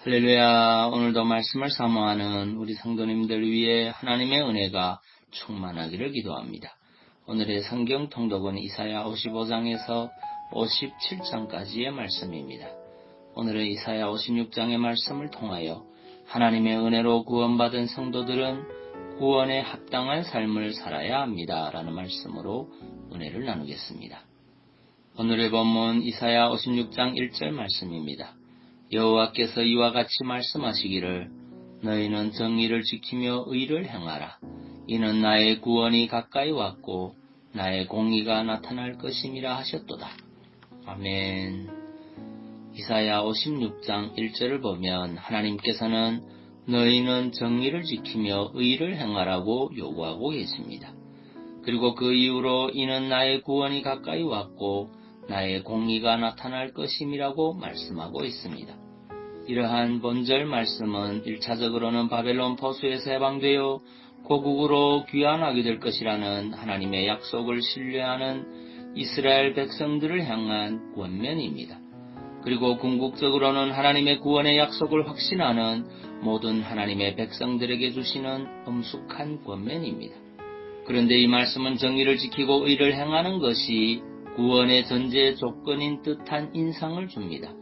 할렐루야. 오늘도 말씀을 사모하는 우리 성도님들 위해 하나님의 은혜가 충만하기를 기도합니다. 오늘의 성경 통독은 이사야 55장에서 57장까지의 말씀입니다. 오늘의 이사야 56장의 말씀을 통하여 하나님의 은혜로 구원받은 성도들은 구원에 합당한 삶을 살아야 합니다. 라는 말씀으로 은혜를 나누겠습니다. 오늘의 본문 이사야 56장 1절 말씀입니다. 여호와께서 이와 같이 말씀하시기를 너희는 정의를 지키며 의를 행하라. 이는 나의 구원이 가까이 왔고 나의 공의가 나타날 것임이라 하셨도다. 아멘. 이사야 56장 1절을 보면 하나님께서는 너희는 정의를 지키며 의를 행하라고 요구하고 계십니다. 그리고 그 이후로 이는 나의 구원이 가까이 왔고 나의 공의가 나타날 것임이라고 말씀하고 있습니다. 이러한 본절 말씀은 1차적으로는 바벨론 포수에서 해방되어 고국으로 귀환하게 될 것이라는 하나님의 약속을 신뢰하는 이스라엘 백성들을 향한 권면입니다. 그리고 궁극적으로는 하나님의 구원의 약속을 확신하는 모든 하나님의 백성들에게 주시는 엄숙한 권면입니다. 그런데 이 말씀은 정의를 지키고 의를 행하는 것이 구원의 전제 조건인 듯한 인상을 줍니다.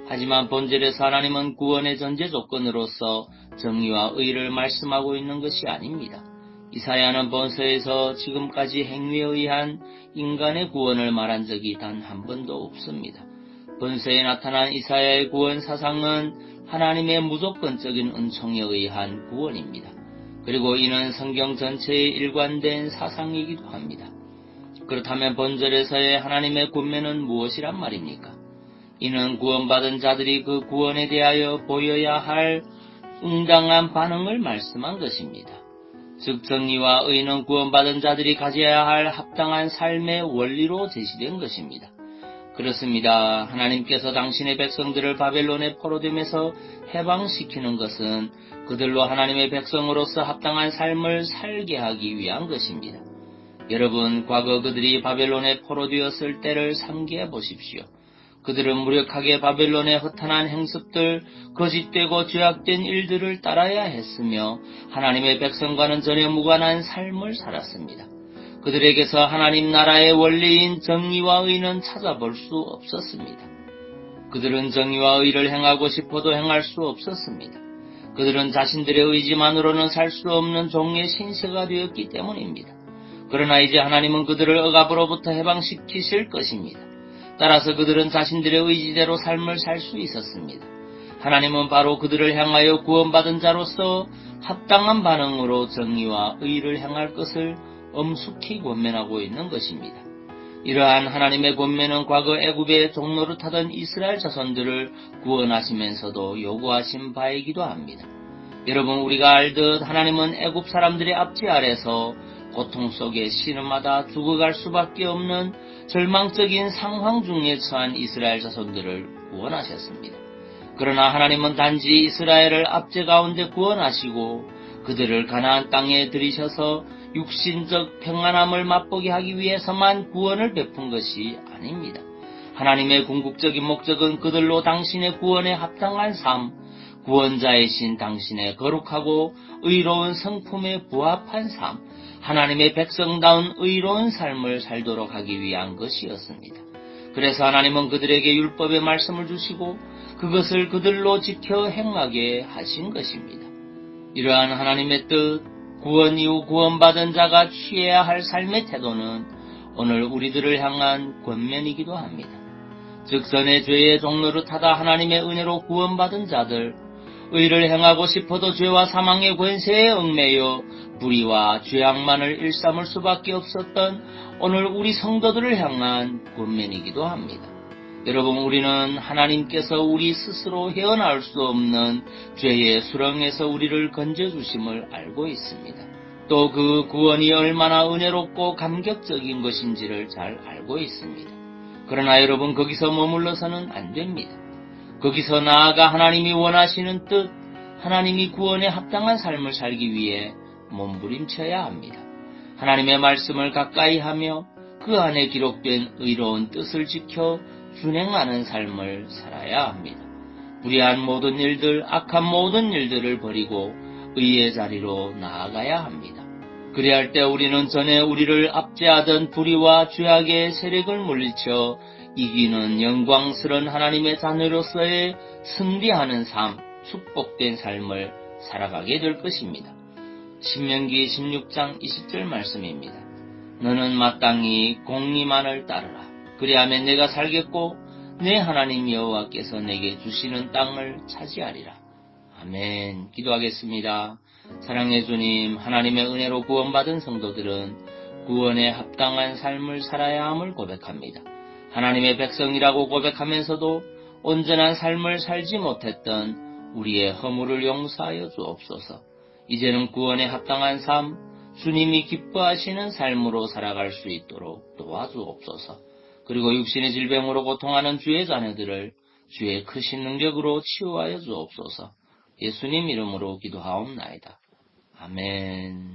하지만 본절에서 하나님은 구원의 전제 조건으로서 정의와 의를 말씀하고 있는 것이 아닙니다. 이사야는 본서에서 지금까지 행위에 의한 인간의 구원을 말한 적이 단 한 번도 없습니다. 본서에 나타난 이사야의 구원 사상은 하나님의 무조건적인 은총에 의한 구원입니다. 그리고 이는 성경 전체에 일관된 사상이기도 합니다. 그렇다면 본절에서의 하나님의 권면은 무엇이란 말입니까? 이는 구원받은 자들이 그 구원에 대하여 보여야 할 응당한 반응을 말씀한 것입니다. 즉 정의와 의는 구원받은 자들이 가져야 할 합당한 삶의 원리로 제시된 것입니다. 그렇습니다. 하나님께서 당신의 백성들을 바벨론의 포로됨에서 해방시키는 것은 그들로 하나님의 백성으로서 합당한 삶을 살게 하기 위한 것입니다. 여러분, 과거 그들이 바벨론에 포로되었을 때를 상기해 보십시오. 그들은 무력하게 바벨론의 허탄한 행습들, 거짓되고 죄악된 일들을 따라야 했으며 하나님의 백성과는 전혀 무관한 삶을 살았습니다. 그들에게서 하나님 나라의 원리인 정의와 의는 찾아볼 수 없었습니다. 그들은 정의와 의를 행하고 싶어도 행할 수 없었습니다. 그들은 자신들의 의지만으로는 살 수 없는 종의 신세가 되었기 때문입니다. 그러나 이제 하나님은 그들을 억압으로부터 해방시키실 것입니다. 따라서 그들은 자신들의 의지대로 삶을 살 수 있었습니다. 하나님은 바로 그들을 향하여 구원받은 자로서 합당한 반응으로 정의와 의를 행할 것을 엄숙히 권면하고 있는 것입니다. 이러한 하나님의 권면은 과거 애굽의 종로를 타던 이스라엘 자손들을 구원하시면서도 요구하신 바이기도 합니다. 여러분, 우리가 알듯 하나님은 애굽 사람들의 압제 아래서 고통 속에 신음하다 죽어갈 수밖에 없는 절망적인 상황 중에 처한 이스라엘 자손들을 구원하셨습니다. 그러나 하나님은 단지 이스라엘을 압제 가운데 구원하시고 그들을 가나안 땅에 들이셔서 육신적 평안함을 맛보게 하기 위해서만 구원을 베푼 것이 아닙니다. 하나님의 궁극적인 목적은 그들로 당신의 구원에 합당한 삶, 구원자이신 당신의 거룩하고 의로운 성품에 부합한 삶, 하나님의 백성다운 의로운 삶을 살도록 하기 위한 것이었습니다. 그래서 하나님은 그들에게 율법의 말씀을 주시고 그것을 그들로 지켜 행하게 하신 것입니다. 이러한 하나님의 뜻, 구원 이후 구원받은 자가 취해야 할 삶의 태도는 오늘 우리들을 향한 권면이기도 합니다. 즉 전에 죄의 종로를 타다 하나님의 은혜로 구원받은 자들, 의를 행하고 싶어도 죄와 사망의 권세에 얽매여 불의와 죄악만을 일삼을 수밖에 없었던 오늘 우리 성도들을 향한 권면이기도 합니다. 여러분, 우리는 하나님께서 우리 스스로 헤어나올 수 없는 죄의 수렁에서 우리를 건져주심을 알고 있습니다. 또 그 구원이 얼마나 은혜롭고 감격적인 것인지를 잘 알고 있습니다. 그러나 여러분, 거기서 머물러서는 안 됩니다. 거기서 나아가 하나님이 원하시는 뜻, 하나님이 구원에 합당한 삶을 살기 위해 몸부림쳐야 합니다. 하나님의 말씀을 가까이 하며 그 안에 기록된 의로운 뜻을 지켜 준행하는 삶을 살아야 합니다. 불의한 모든 일들, 악한 모든 일들을 버리고 의의 자리로 나아가야 합니다. 그리할 때 우리는 전에 우리를 압제하던 불의와 죄악의 세력을 물리쳐 이기는 영광스러운 하나님의 자녀로서의 승리하는 삶, 축복된 삶을 살아가게 될 것입니다. 신명기 16장 20절 말씀입니다. 너는 마땅히 공의만을 따르라. 그리하면 내가 살겠고 내 하나님 여호와께서 내게 주시는 땅을 차지하리라. 아멘. 기도하겠습니다. 사랑의 주님, 하나님의 은혜로 구원받은 성도들은 구원에 합당한 삶을 살아야 함을 고백합니다. 하나님의 백성이라고 고백하면서도 온전한 삶을 살지 못했던 우리의 허물을 용서하여 주옵소서. 이제는 구원에 합당한 삶, 주님이 기뻐하시는 삶으로 살아갈 수 있도록 도와주옵소서. 그리고 육신의 질병으로 고통하는 주의 자녀들을 주의 크신 능력으로 치유하여 주옵소서. 예수님 이름으로 기도하옵나이다. 아멘.